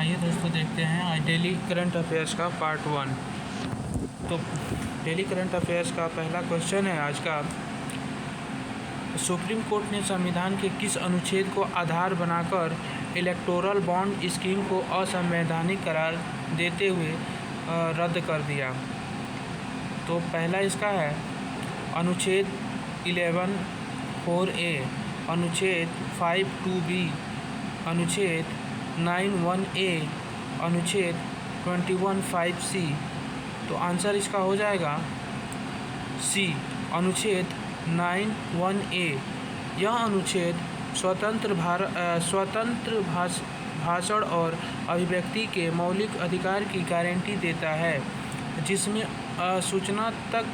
आइए दोस्तों देखते हैं आज डेली करंट अफेयर्स का पार्ट 1। तो डेली करंट अफेयर्स का पहला क्वेश्चन है आज का। सुप्रीम कोर्ट ने संविधान के किस अनुच्छेद को आधार बनाकर इलेक्टोरल बॉन्ड स्कीम को असंवैधानिक करार देते हुए रद्द कर दिया? तो पहला इसका है अनुच्छेद 11(4)(a), अनुच्छेद 5(2)(b), अनुच्छेद 9(1)(a), अनुच्छेद 21(5)(c). तो आंसर इसका हो जाएगा सी, अनुच्छेद 9(1)(a). यह अनुच्छेद स्वतंत्र भाषण और अभिव्यक्ति के मौलिक अधिकार की गारंटी देता है, जिसमें सूचना तक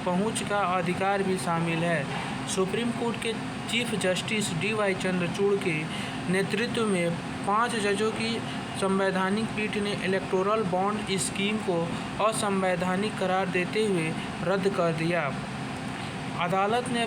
पहुंच का अधिकार भी शामिल है। सुप्रीम कोर्ट के चीफ जस्टिस डी.वाई. चंद्रचूड़ के नेतृत्व में 5 जजों की संवैधानिक पीठ ने इलेक्टोरल बॉन्ड स्कीम को असंवैधानिक करार देते हुए रद्द कर दिया। अदालत ने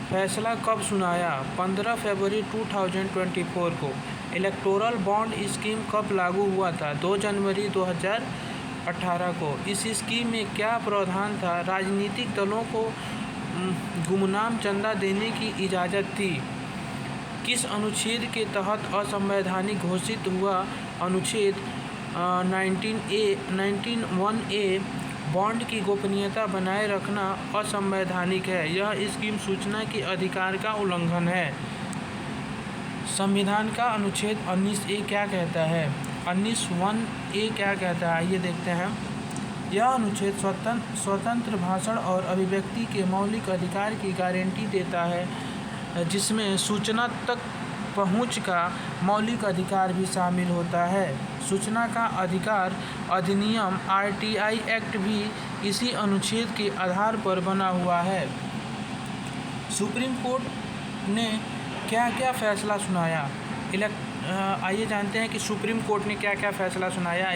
फैसला कब सुनाया? 15 फरवरी 2024 को। इलेक्टोरल बॉन्ड स्कीम कब लागू हुआ था? 2 जनवरी 2018 को। इस स्कीम में क्या प्रावधान था? राजनीतिक दलों को गुमनाम चंदा देने की इजाज़त थी। किस अनुच्छेद के तहत असंवैधानिक घोषित हुआ? अनुच्छेद 19(1)(a). बॉन्ड की गोपनीयता बनाए रखना असंवैधानिक है। यह स्कीम सूचना के अधिकार का उल्लंघन है। संविधान का अनुच्छेद 19(a) क्या कहता है? 19(1)(a) क्या कहता है? आइए देखते हैं। यह अनुच्छेद स्वतंत्र भाषण और अभिव्यक्ति के मौलिक अधिकार की गारंटी देता है, जिसमें सूचना तक पहुंच का मौलिक अधिकार भी शामिल होता है। सूचना का अधिकार अधिनियम RTI एक्ट भी इसी अनुच्छेद के आधार पर बना हुआ है। सुप्रीम कोर्ट ने क्या क्या फैसला सुनाया? आइए जानते हैं कि सुप्रीम कोर्ट ने क्या क्या फैसला सुनाया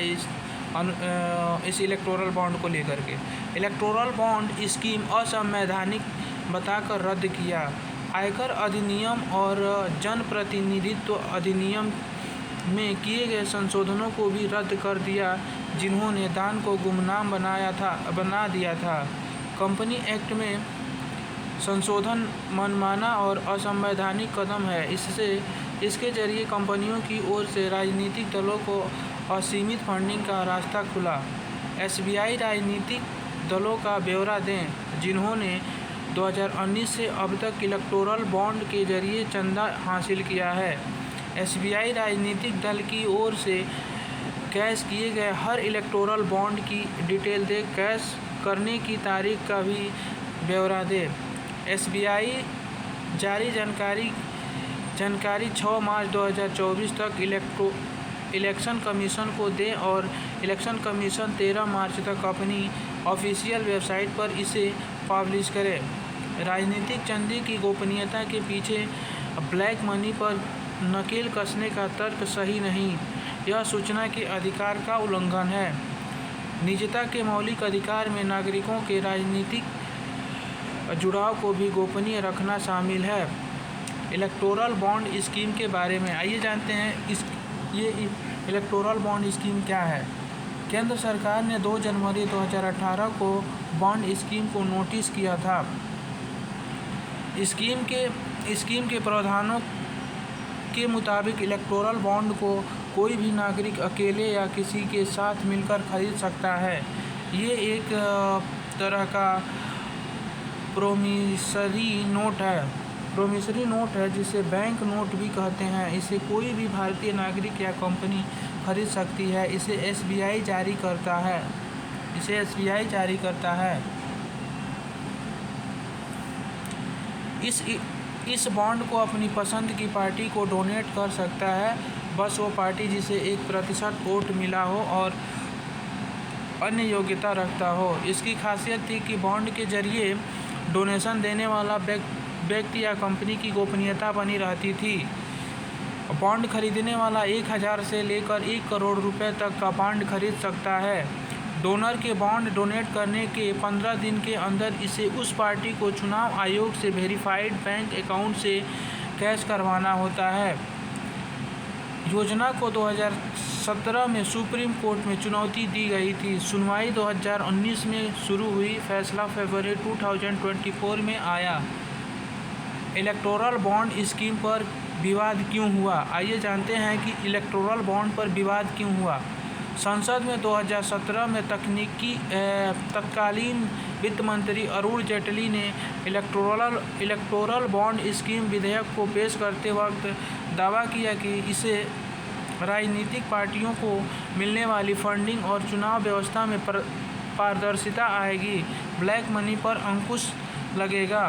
इस इलेक्टोरल बॉन्ड को लेकर के। इलेक्टोरल बॉन्ड स्कीम असंवैधानिक बताकर रद्द किया। आयकर अधिनियम और जनप्रतिनिधित्व अधिनियम में किए गए संशोधनों को भी रद्द कर दिया, जिन्होंने दान को गुमनाम बना दिया था। कंपनी एक्ट में संशोधन मनमाना और असंवैधानिक कदम है। इसके जरिए कंपनियों की ओर से राजनीतिक दलों को असीमित फंडिंग का रास्ता खुला। SBI राजनीतिक दलों का ब्यौरा दें, जिन्होंने 2019 से अब तक इलेक्टोरल बॉन्ड के जरिए चंदा हासिल किया है। SBI राजनीतिक दल की ओर से कैश किए गए हर इलेक्टोरल बॉन्ड की डिटेल दे। कैश करने की तारीख का भी ब्यौरा दे। SBI जारी जानकारी 6 मार्च 2024 तक इलेक्शन कमीशन को दें और इलेक्शन कमीशन 13 मार्च तक अपनी ऑफिशियल वेबसाइट पर इसे पब्लिश करे। राजनीतिक चंदे की गोपनीयता के पीछे ब्लैक मनी पर नकेल कसने का तर्क सही नहीं। यह सूचना के अधिकार का उल्लंघन है। निजता के मौलिक अधिकार में नागरिकों के राजनीतिक जुड़ाव को भी गोपनीय रखना शामिल है। इलेक्टोरल बॉन्ड स्कीम के बारे में आइए जानते हैं ये इलेक्टोरल बॉन्ड स्कीम क्या है। केंद्र सरकार ने 2 जनवरी 2018 को बॉन्ड स्कीम को नोटिस किया था। स्कीम के प्रावधानों के मुताबिक इलेक्टोरल बॉन्ड को कोई भी नागरिक अकेले या किसी के साथ मिलकर खरीद सकता है। ये एक तरह का प्रोमिसरी नोट है, जिसे बैंक नोट भी कहते हैं। इसे कोई भी भारतीय नागरिक या कंपनी खरीद सकती है। इसे SBI जारी करता है। इस बॉन्ड को अपनी पसंद की पार्टी को डोनेट कर सकता है, बस वो पार्टी जिसे 1% वोट मिला हो और अन्य योग्यता रखता हो। इसकी खासियत थी कि बॉन्ड के जरिए डोनेशन देने वाला व्यक्ति या कंपनी की गोपनीयता बनी रहती थी। बॉन्ड खरीदने वाला 1000 से लेकर 1 करोड़ रुपए तक का बॉन्ड खरीद सकता है। डोनर के बॉन्ड डोनेट करने के 15 दिन के अंदर इसे उस पार्टी को चुनाव आयोग से वेरीफाइड बैंक अकाउंट से कैश करवाना होता है। योजना को 2017 में सुप्रीम कोर्ट में चुनौती दी गई थी। सुनवाई 2019 में शुरू हुई, फैसला फरवरी 2024 में आया। इलेक्टोरल बॉन्ड स्कीम पर विवाद क्यों हुआ? आइए जानते हैं कि इलेक्टोरल बॉन्ड पर विवाद क्यों हुआ। संसद में 2017 में तत्कालीन वित्त मंत्री अरुण जेटली ने इलेक्टोरल बॉन्ड स्कीम विधेयक को पेश करते वक्त दावा किया कि इससे राजनीतिक पार्टियों को मिलने वाली फंडिंग और चुनाव व्यवस्था में पारदर्शिता आएगी, ब्लैक मनी पर अंकुश लगेगा।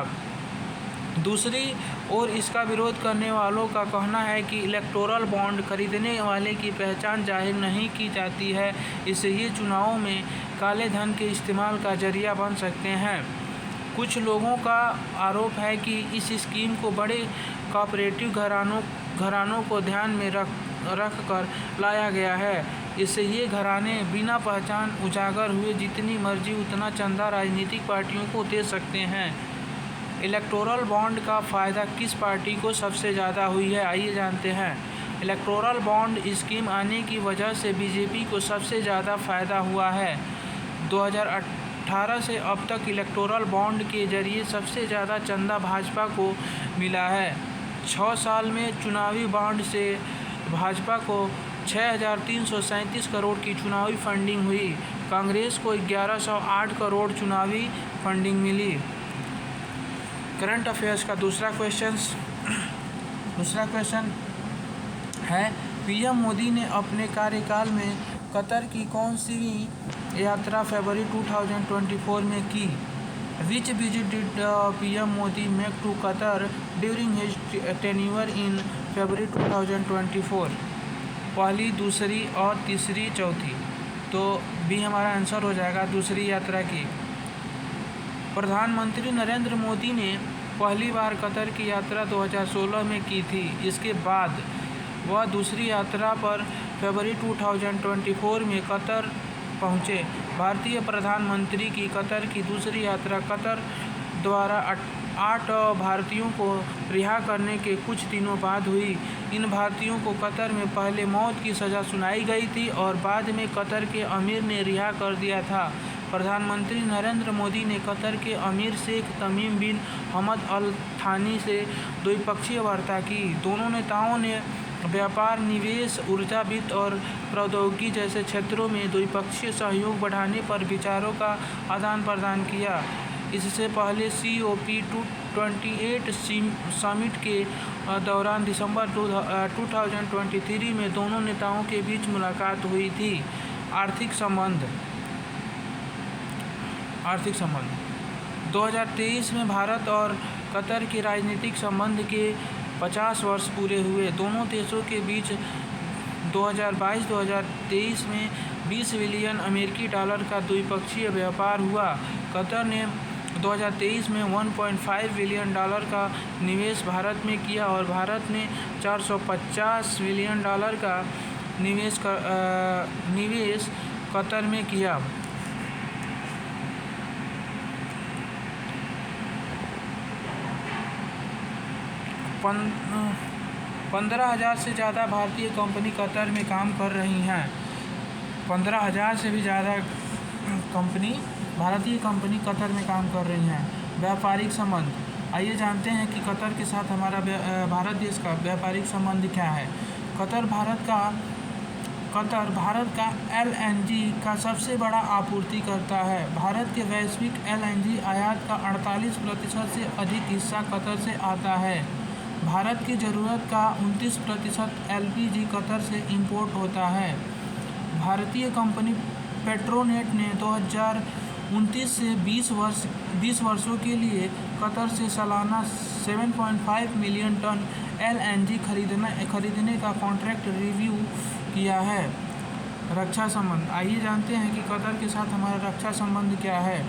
दूसरी ओर इसका विरोध करने वालों का कहना है कि इलेक्टोरल बॉन्ड खरीदने वाले की पहचान जाहिर नहीं की जाती है, इससे ये चुनावों में काले धन के इस्तेमाल का जरिया बन सकते हैं। कुछ लोगों का आरोप है कि इस स्कीम को बड़े कॉपरेटिव घरानों को ध्यान में रख कर लाया गया है। इससे ये घराने बिना पहचान उजागर हुए जितनी मर्जी उतना चंदा राजनीतिक पार्टियों को दे सकते हैं। इलेक्टोरल बॉन्ड का फ़ायदा किस पार्टी को सबसे ज़्यादा हुई है? आइए जानते हैं। इलेक्टोरल बॉन्ड स्कीम आने की वजह से बीजेपी को सबसे ज़्यादा फ़ायदा हुआ है। 2018 से अब तक इलेक्टोरल बॉन्ड के जरिए सबसे ज़्यादा चंदा भाजपा को मिला है। 6 साल में चुनावी बॉन्ड से भाजपा को 6,337 करोड़ की चुनावी फंडिंग हुई। कांग्रेस को 1,108 करोड़ चुनावी फंडिंग मिली। करंट अफेयर्स का दूसरा क्वेश्चन है, पीएम मोदी ने अपने कार्यकाल में कतर की कौन सी यात्रा फरवरी 2024 में की? Which visit did PM Modi make to Qatar during his tenure in February 2024? पहली, दूसरी और तीसरी, चौथी। तो बी हमारा आंसर हो जाएगा दूसरी यात्रा की। प्रधानमंत्री नरेंद्र मोदी ने पहली बार कतर की यात्रा 2016 में की थी। इसके बाद वह दूसरी यात्रा पर फरवरी 2024 में कतर पहुंचे। भारतीय प्रधानमंत्री की कतर की दूसरी यात्रा कतर द्वारा 8 भारतीयों को रिहा करने के कुछ दिनों बाद हुई। इन भारतीयों को कतर में पहले मौत की सज़ा सुनाई गई थी और बाद में कतर के अमीर ने रिहा कर दिया था। प्रधानमंत्री नरेंद्र मोदी ने कतर के अमीर शेख तमीम बिन हमद अल थानी से द्विपक्षीय वार्ता की। दोनों नेताओं ने व्यापार, निवेश, ऊर्जा, वित्त और प्रौद्योगिकी जैसे क्षेत्रों में द्विपक्षीय सहयोग बढ़ाने पर विचारों का आदान प्रदान किया। इससे पहले COP28 समिट के दौरान दिसंबर 2023 में दोनों नेताओं के बीच मुलाकात हुई थी। आर्थिक संबंध 2023 में भारत और कतर के राजनीतिक संबंध के 50 वर्ष पूरे हुए। दोनों देशों के बीच 2022-2023 में 20 बिलियन अमेरिकी डॉलर का द्विपक्षीय व्यापार हुआ। कतर ने 2023 में 1.5 बिलियन डॉलर का निवेश भारत में किया और भारत ने 450 बिलियन डॉलर का निवेश कतर में किया। 15,000 से ज़्यादा भारतीय कंपनी कतर में काम कर रही हैं। 15,000 से भी ज़्यादा भारतीय कंपनी कतर में काम कर रही हैं। व्यापारिक संबंध, आइए जानते हैं कि कतर के साथ हमारा भारत देश का व्यापारिक संबंध क्या है। कतर भारत का LNG का सबसे बड़ा आपूर्तिकर्ता है। भारत के वैश्विक LNG आयात का 48% से अधिक हिस्सा कतर से आता है। भारत की ज़रूरत का 29% LPG कतर से इंपोर्ट होता है। भारतीय कंपनी पेट्रोनेट ने 2029 से 20 वर्षों के लिए कतर से सालाना 7.5 मिलियन टन LNG खरीदने का कॉन्ट्रैक्ट रिव्यू किया है। रक्षा संबंध, आइए जानते हैं कि कतर के साथ हमारा रक्षा संबंध क्या है।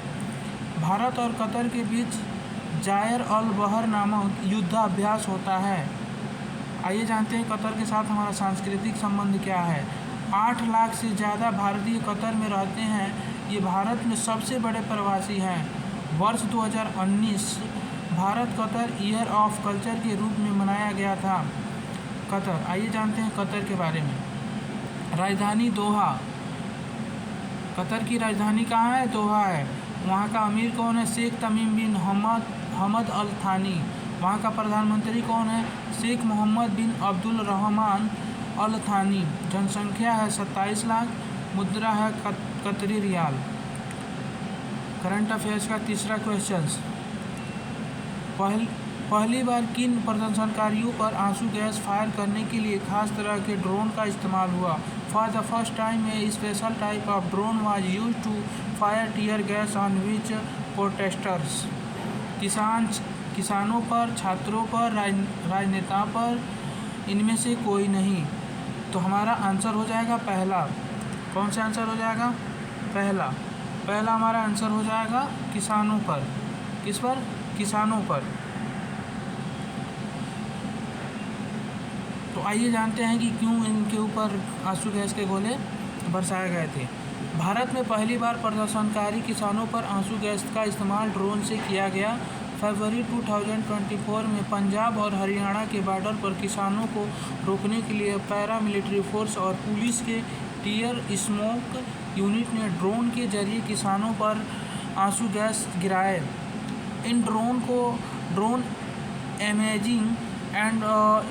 भारत और कतर के बीच जायर अल बहर नामक युद्धाभ्यास होता है। आइए जानते हैं कतर के साथ हमारा सांस्कृतिक संबंध क्या है। 8 लाख से ज़्यादा भारतीय कतर में रहते हैं। ये भारत में सबसे बड़े प्रवासी हैं। वर्ष 2019 Bharat Qatar year of culture के रूप में मनाया गया था। कतर। आइए जानते हैं कतर के बारे में। राजधानी दोहा। कतर की राजधानी कहाँ है? दोहा है। वहाँ का अमीर कौन है? शेख तमीम बिन हमद अल थानी। वहाँ का प्रधानमंत्री कौन है? शेख मोहम्मद बिन अब्दुल रहमान अल थानी। जनसंख्या है 27 लाख। मुद्रा है कतरी रियाल। करंट अफेयर्स का तीसरा क्वेश्चन। पहली बार किन प्रदर्शनकारियों पर आंसू गैस फायर करने के लिए खास तरह के ड्रोन का इस्तेमाल हुआ? For the first time a special type of drone was used to fire tear gas on which protesters. किसानों पर, छात्रों पर, राजनेताओं पर, इनमें से कोई नहीं। तो हमारा आंसर हो जाएगा पहला। कौन सा आंसर हो जाएगा? पहला हमारा आंसर हो जाएगा किसानों पर। किस पर? किसानों पर। तो आइए जानते हैं कि क्यों इनके ऊपर आंसू गैस के गोले बरसाए गए थे। भारत में पहली बार प्रदर्शनकारी किसानों पर आंसू गैस का इस्तेमाल ड्रोन से किया गया। फरवरी 2024 में पंजाब और हरियाणा के बॉर्डर पर किसानों को रोकने के लिए पैरा मिलिट्री फोर्स और पुलिस के टीयर स्मोक यूनिट ने ड्रोन के जरिए किसानों पर आंसू गैस गिराए। इन drone imaging and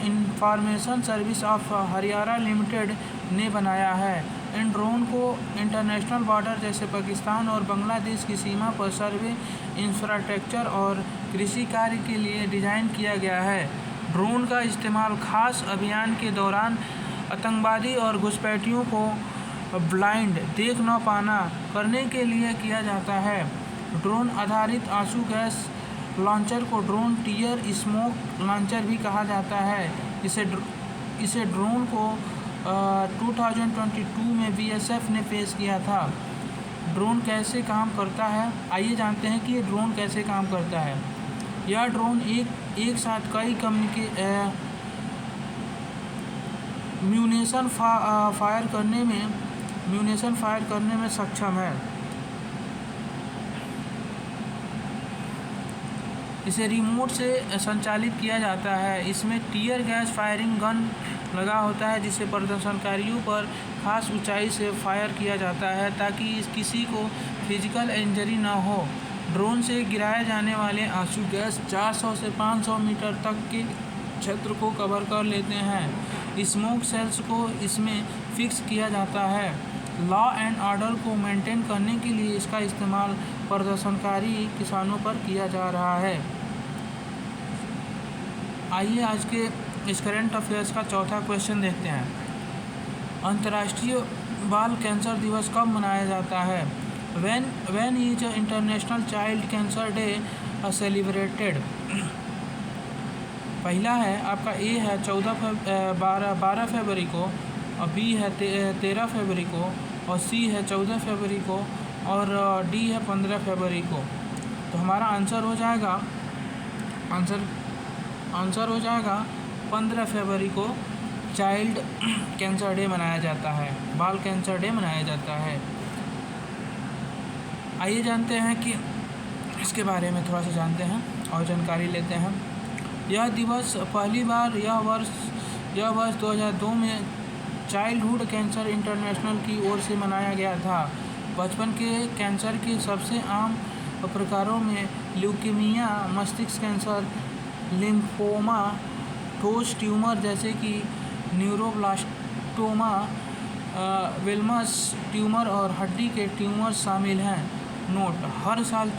information service of Haryana limited ने बनाया है। इन ड्रोन को इंटरनेशनल बॉर्डर जैसे पाकिस्तान और बांग्लादेश की सीमा पर सर्वे, इंफ्रास्ट्रक्चर और कृषि कार्य के लिए डिज़ाइन किया गया है। ड्रोन का इस्तेमाल खास अभियान के दौरान आतंकवादी और घुसपैठियों को ब्लाइंड देख न पाना करने के लिए किया जाता है। ड्रोन आधारित आंसू गैस लॉन्चर को ड्रोन टीयर स्मोक लॉन्चर भी कहा जाता है। इसे ड्रोन को 2022 में बीएसएफ ने पेश किया था। ड्रोन कैसे काम करता है? आइए जानते हैं कि ये ड्रोन कैसे काम करता है। यह ड्रोन एक साथ कई म्यूनिशन फायर करने में सक्षम है। इसे रिमोट से संचालित किया जाता है। इसमें टीयर गैस फायरिंग गन लगा होता है जिसे प्रदर्शनकारियों पर खास ऊंचाई से फायर किया जाता है ताकि किसी को फिजिकल इंजरी न हो। ड्रोन से गिराए जाने वाले आंसू गैस 400 से 500 मीटर तक के क्षेत्र को कवर कर लेते हैं। स्मोक सेल्स को इसमें फिक्स किया जाता है। लॉ एंड ऑर्डर को मेंटेन करने के लिए इसका इस्तेमाल प्रदर्शनकारी किसानों पर किया जा रहा है। आइए आज के इस करंट अफेयर्स का चौथा क्वेश्चन देखते हैं। अंतर्राष्ट्रीय बाल कैंसर दिवस कब मनाया जाता है? When is international child cancer day celebrated? पहला है आपका ए है 12 फरवरी को, और बी है 13 फरवरी को, और सी है 14 फरवरी को, और डी है 15 फरवरी को। तो हमारा आंसर हो जाएगा 15 फरवरी को चाइल्ड कैंसर डे मनाया जाता है, बाल कैंसर डे मनाया जाता है। आइए जानते हैं कि इसके बारे में थोड़ा सा जानते हैं और जानकारी लेते हैं। यह दिवस पहली बार यह वर्ष 2002 में चाइल्डहुड कैंसर इंटरनेशनल की ओर से मनाया गया था। बचपन के कैंसर के सबसे आम प्रकारों में ल्यूकेमिया, मस्तिष्क कैंसर, लिम्फोमा, ठोस ट्यूमर जैसे कि न्यूरोब्लास्टोमा, विल्मस ट्यूमर और हड्डी के ट्यूमर शामिल हैं। नोट: हर साल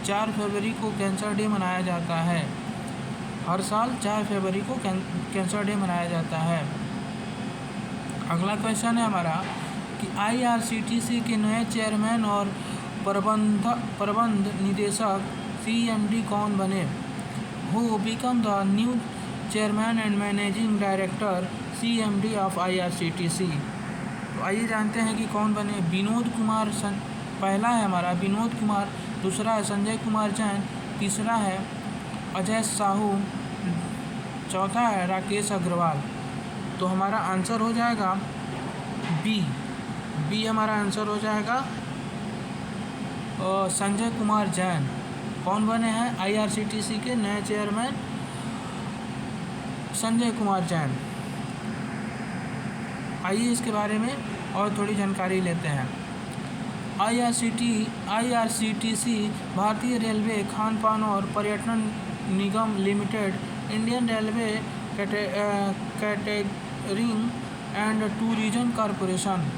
4 फरवरी को कैंसर डे मनाया जाता है। हर साल 4 फरवरी को कैंसर डे मनाया जाता है। अगला क्वेश्चन है हमारा कि IRCTC के नए चेयरमैन और प्रबंध निदेशक CMD कौन बने? Who become the new chairman and managing director CMD of IRCTC? तो आइए जानते हैं कि कौन बने। विनोद कुमार पहला है हमारा विनोद कुमार, दूसरा है संजय कुमार जैन, तीसरा है अजय साहू, चौथा है राकेश अग्रवाल। तो हमारा आंसर हो जाएगा बी हमारा आंसर हो जाएगा संजय कुमार जैन। कौन बने हैं? IRCTC के नए चेयरमैन संजय कुमार जैन। आइए इसके बारे में और थोड़ी जानकारी लेते हैं। IRCTC भारतीय रेलवे खान पान और पर्यटन निगम limited, Indian railway catering and tourism corporation,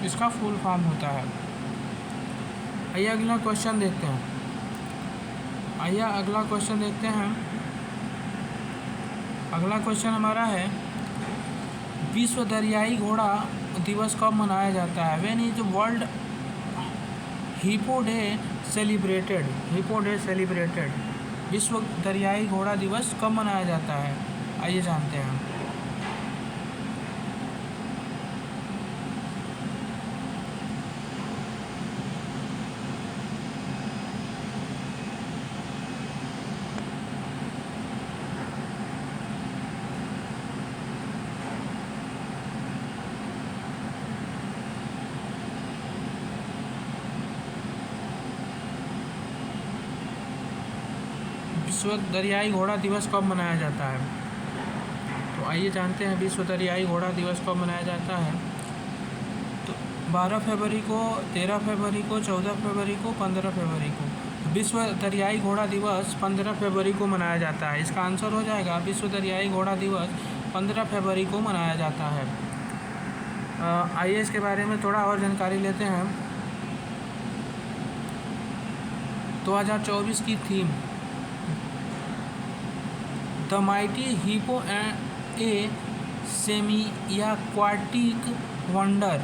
इसका फुल फॉर्म होता है। आइए अगला क्वेश्चन देखते हैं। अगला क्वेश्चन हमारा है, विश्व दरियाई घोड़ा दिवस कब मनाया जाता है? When is world hippo day celebrated? विश्व दरियाई घोड़ा दिवस कब मनाया जाता है? आइए जानते हैं। विश्व दरियाई घोड़ा दिवस कब मनाया जाता है? तो आइए जानते हैं विश्व दरियाई घोड़ा दिवस कब मनाया जाता है। तो 12 फरवरी को, 13 फरवरी को, 14 फरवरी को, 15 फरवरी को। विश्व दरियाई घोड़ा दिवस 15 फरवरी को मनाया जाता है। इसका आंसर हो जाएगा विश्व दरियाई घोड़ा दिवस 15 फरवरी को मनाया जाता है। आइए इसके बारे में थोड़ा और जानकारी लेते हैं। 2024 की theme the mighty hippo A semi-aquatic wonder.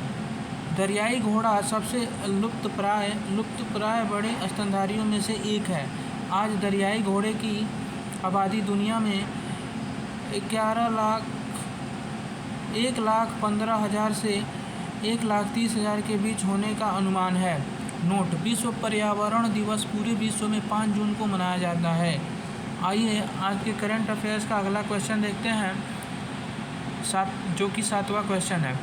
दरियाई घोड़ा सबसे लुप्तप्राय बड़े स्तनधारियों में से एक है। आज दरियाई घोड़े की आबादी दुनिया में 1,15,000 से 1,30,000 के बीच होने का अनुमान है। नोट: विश्व पर्यावरण दिवस पूरे विश्व में 5 जून को मनाया जाता है। आइए आज के करंट अफेयर्स का अगला क्वेश्चन देखते हैं, जो कि 7वां क्वेश्चन है।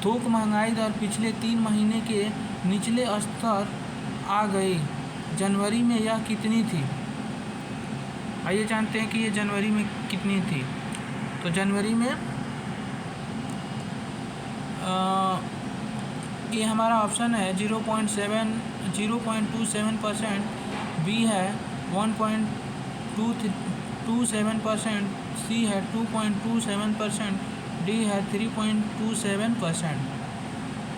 थोक महंगाई दर पिछले 3 महीने के निचले स्तर आ गई। जनवरी में यह कितनी थी? आइए जानते हैं कि ये जनवरी में कितनी थी। तो जनवरी में ये हमारा ऑप्शन है 0.27%, बी है 1.27%, सी है 2.27%, डी है 3.27%।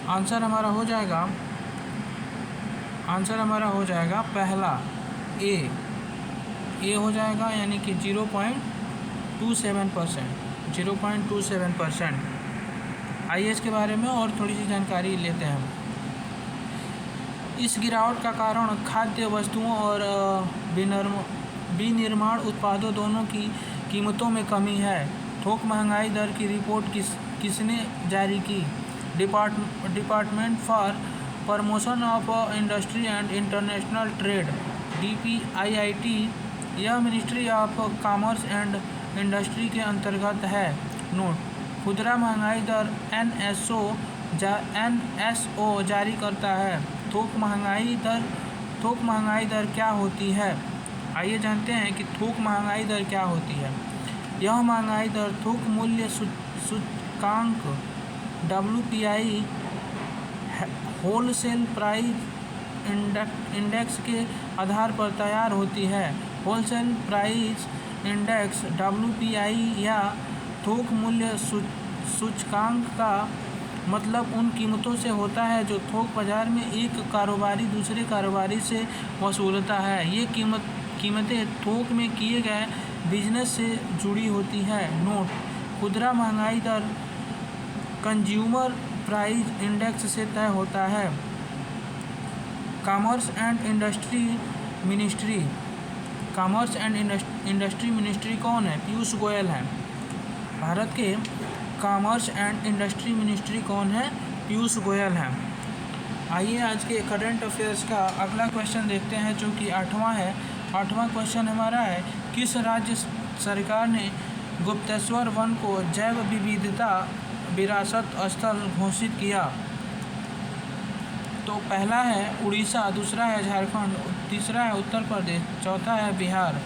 आंसर हमारा हो जाएगा पहला ए हो जाएगा, यानी कि 0.27%। आइए इसके बारे में और थोड़ी सी जानकारी लेते हैं। इस गिरावट का कारण खाद्य वस्तुओं और विनिर्माण उत्पादों दोनों की कीमतों में कमी है। थोक महंगाई दर की रिपोर्ट किसने जारी की? Department for promotion of industry and international trade, DPIIT। यह ministry of commerce and industry के अंतर्गत है। नोट: खुदरा महंगाई दर NSO जारी करता है। थोक महंगाई दर क्या होती है? आइए जानते हैं कि थोक महंगाई दर क्या होती है। यह महंगाई दर थोक मूल्य सूचकांक WPI होलसेल प्राइस इंडेक्स के आधार पर तैयार होती है। होलसेल प्राइस इंडेक्स WPI या थोक मूल्य सूचकांक का मतलब उन कीमतों से होता है जो थोक बाजार में एक कारोबारी दूसरे कारोबारी से वसूलता है। ये कीमतें थोक में किए गए बिजनेस से जुड़ी होती है। नोट: खुदरा महंगाई दर कंज्यूमर प्राइस इंडेक्स से तय होता है। कॉमर्स एंड इंडस्ट्री मिनिस्ट्री कौन है? पीयूष गोयल है। भारत के कॉमर्स एंड इंडस्ट्री मिनिस्ट्री कौन है? पीयूष गोयल हैं। आइए आज के करंट अफेयर्स का अगला क्वेश्चन देखते हैं, जो कि 8वां है। 8वां क्वेश्चन हमारा है, किस राज्य सरकार ने गुप्तेश्वर वन को जैव विविधता विरासत स्थल घोषित किया? तो पहला है उड़ीसा, दूसरा है झारखंड, तीसरा है उत्तर प्रदेश, चौथा है बिहार।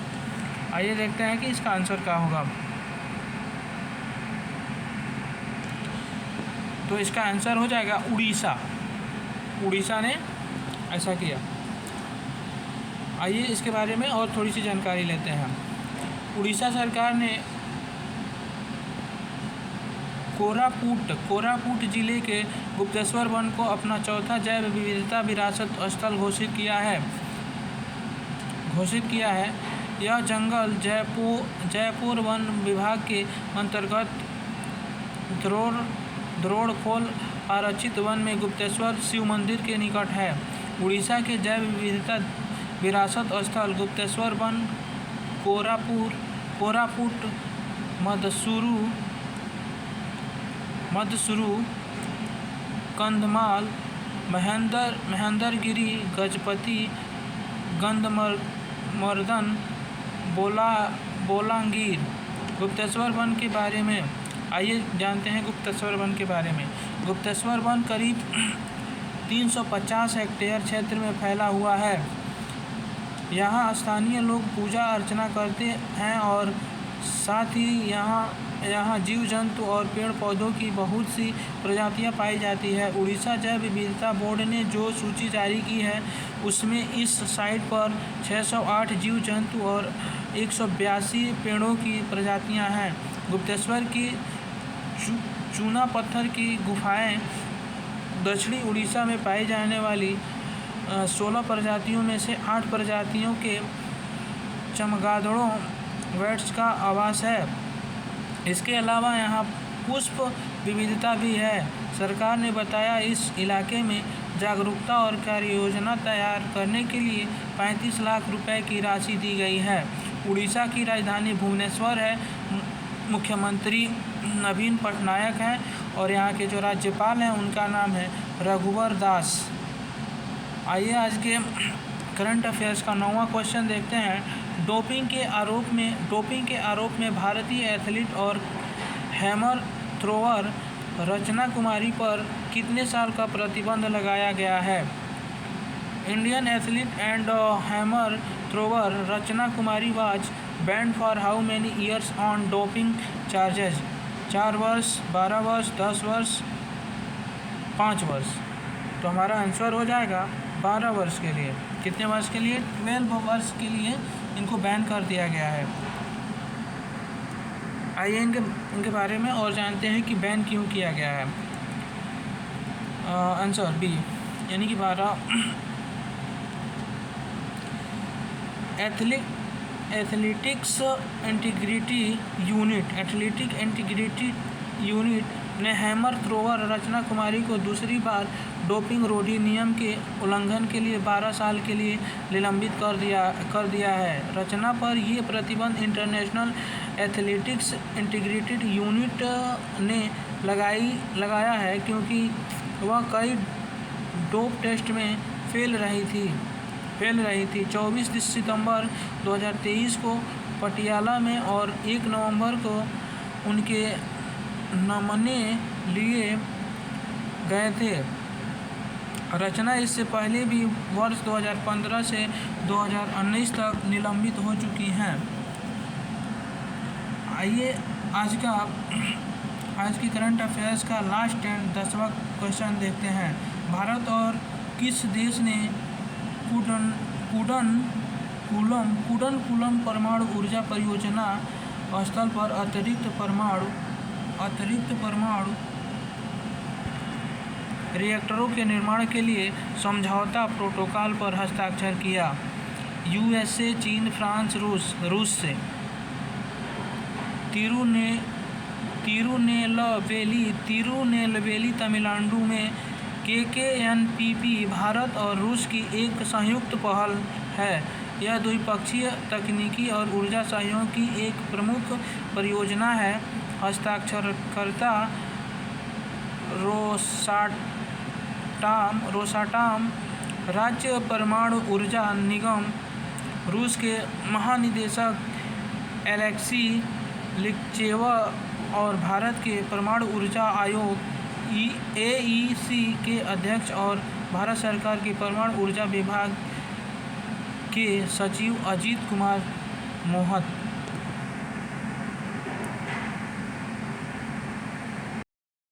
आइए देखते हैं कि इसका आंसर क्या होगा। तो इसका आंसर हो जाएगा उड़ीसा। उड़ीसा ने ऐसा किया। आइए इसके बारे में और थोड़ी सी जानकारी लेते हैं। उड़ीसा सरकार ने कोरापुट जिले के गुप्तेश्वर वन को अपना चौथा जैव विविधता विरासत स्थल घोषित किया है। यह जंगल जयपुर वन विभाग के अंतर्गत द्रोणखोल आरक्षित वन में गुप्तेश्वर शिव मंदिर के निकट है। उड़ीसा के जैव विविधता विरासत स्थल गुप्तेश्वर वन कोरापुट मदसुरु कंधमाल महेंद्रगिरी गजपति गंधमर्दन बोलांगीर। गुप्तेश्वर वन के बारे में आइए जानते हैं। गुप्तेश्वर वन के बारे में गुप्तेश्वर वन करीब 350 हेक्टेयर क्षेत्र में फैला हुआ है। यहाँ स्थानीय लोग पूजा अर्चना करते हैं और साथ ही यहाँ जीव जंतु और पेड़ पौधों की बहुत सी प्रजातियाँ पाई जाती है। उड़ीसा जैव विविधता बोर्ड ने जो सूची जारी की है उसमें इस साइट पर 608 जीव जंतु और 182 पेड़ों की प्रजातियाँ हैं। गुप्तेश्वर की चूना पत्थर की गुफाएं दक्षिणी उड़ीसा में पाई जाने वाली 16 प्रजातियों में से 8 प्रजातियों के चमगादड़ों बैट्स का आवास है। इसके अलावा यहाँ पुष्प विविधता भी है। सरकार ने बताया इस इलाके में जागरूकता और कार्य योजना तैयार करने के लिए 35 लाख रुपए की राशि दी गई है। उड़ीसा की राजधानी भुवनेश्वर है। मुख्यमंत्री नवीन पटनायक हैं और यहाँ के जो राज्यपाल हैं उनका नाम है रघुवर दास। आइए आज के करंट अफेयर्स का 9वां क्वेश्चन देखते हैं। डोपिंग के आरोप में भारतीय एथलीट और हैमर थ्रोअर रचना कुमारी पर कितने साल का प्रतिबंध लगाया गया है? Indian athlete and hammer thrower Rachna Kumari was banned for how many years on doping charges? 4 वर्ष, 12 वर्ष, 10 वर्ष, 5 वर्ष। तो हमारा आंसर हो जाएगा 12 वर्ष के लिए। कितने वर्ष के लिए? 12 वर्ष के लिए इनको बैन कर दिया गया है। आइए इनके बारे में और जानते हैं कि बैन क्यों किया गया है। आंसर बी यानी कि 12। एथलेटिक इंटीग्रिटी यूनिट ने हैमर थ्रोअर रचना कुमारी को दूसरी बार डोपिंग रोधी नियम के उल्लंघन के लिए 12 साल के लिए निलंबित कर दिया है। रचना पर ये प्रतिबंध इंटरनेशनल एथलेटिक्स इंटीग्रिटी यूनिट ने लगाया है क्योंकि वह कई डोप टेस्ट में फेल रही थी। 24 सितंबर 2023 को पटियाला में और 1 नवंबर को उनके नमूने लिए गए थे। रचना इससे पहले भी वर्ष 2015 से 2019 तक निलंबित हो चुकी हैं। आइए आज की करंट अफेयर्स का लास्ट एंड 10वां क्वेश्चन देखते हैं। भारत और किस देश ने कुडनकुलम परमाणु ऊर्जा परियोजना स्थल पर अतिरिक्त परमाणु रिएक्टरों के निर्माण के लिए समझौता प्रोटोकॉल पर हस्ताक्षर किया? यूएसए, चीन, फ्रांस, रूस से। तिरुनेलवेली तमिलनाडु में KKNPP भारत और रूस की एक संयुक्त पहल है। यह द्विपक्षीय तकनीकी और ऊर्जा सहयोग की एक प्रमुख परियोजना है। हस्ताक्षरकर्ता रोसाटॉम राज्य परमाणु ऊर्जा निगम, रूस के महानिदेशक एलेक्सी लिखचेवा और भारत के परमाणु ऊर्जा आयोग AEC के अध्यक्ष और भारत सरकार के परमाणु ऊर्जा विभाग के सचिव अजीत कुमार मोहत।